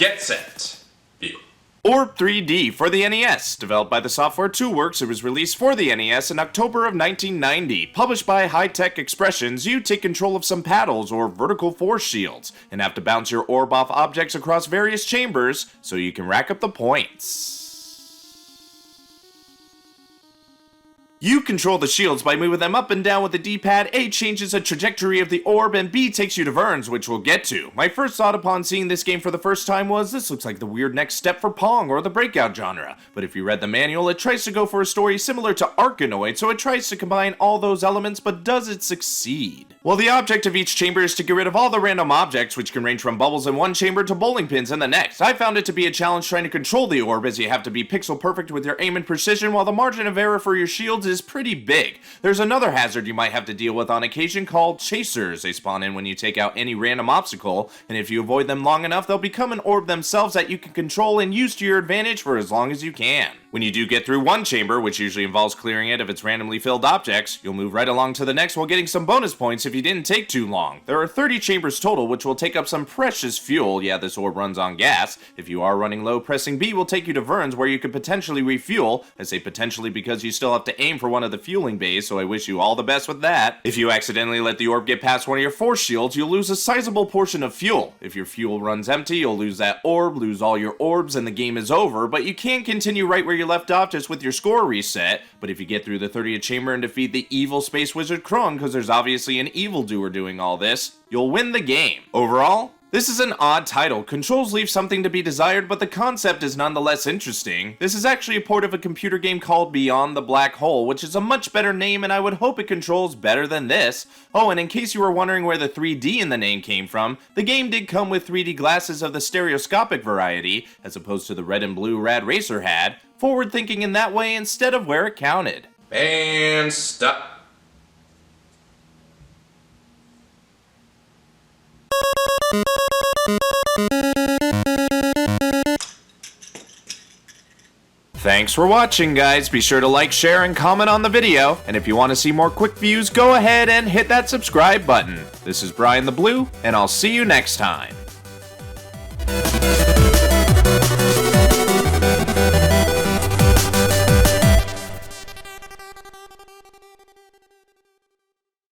Get set. View. Orb-3D for the NES. Developed by the software TwoWorks, it was released for the NES in October of 1990. Published by High-Tech Expressions, you take control of some paddles or vertical force shields, and have to bounce your orb off objects across various chambers so you can rack up the points. You control the shields by moving them up and down with the D-pad. A changes the trajectory of the orb, and B takes you to Verns, which we'll get to. My first thought upon seeing this game for the first time was, this looks like the weird next step for Pong or the Breakout genre. But if you read the manual, it tries to go for a story similar to Arkanoid, so it tries to combine all those elements, but does it succeed? Well, the object of each chamber is to get rid of all the random objects, which can range from bubbles in one chamber to bowling pins in the next. I found it to be a challenge trying to control the orb, as you have to be pixel perfect with your aim and precision, while the margin of error for your shields is pretty big. There's another hazard you might have to deal with on occasion called chasers. They spawn in when you take out any random obstacle, and if you avoid them long enough, they'll become an orb themselves that you can control and use to your advantage for as long as you can. When you do get through one chamber, which usually involves clearing it of its randomly filled objects, you'll move right along to the next while getting some bonus points if you didn't take too long. There are 30 chambers total, which will take up some precious fuel. Yeah, this orb runs on gas. If you are running low, pressing B will take you to Verns, where you could potentially refuel. I say potentially because you still have to aim for one of the fueling bays, so I wish you all the best with that. If you accidentally let the orb get past one of your force shields, you'll lose a sizable portion of fuel. If your fuel runs empty, you'll lose that orb, lose all your orbs, and the game is over, but you can continue right where you left off just with your score reset. But if you get through the 30th chamber and defeat the evil space wizard Krung, because there's obviously an evildoer doing all this, you'll win the game. Overall, this is an odd title. Controls leave something to be desired, but the concept is nonetheless interesting. This is actually a port of a computer game called Beyond the Black Hole, which is a much better name, and I would hope it controls better than this. Oh, and in case you were wondering where the 3D in the name came from, the game did come with 3D glasses of the stereoscopic variety, as opposed to the red and blue Rad Racer had. Forward thinking in that way instead of where it counted. And stop. Thanks for watching, guys. Be sure to like, share, and comment on the video. And if you want to see more quick views, go ahead and hit that subscribe button. This is BrianTheBlue, and I'll see you next time.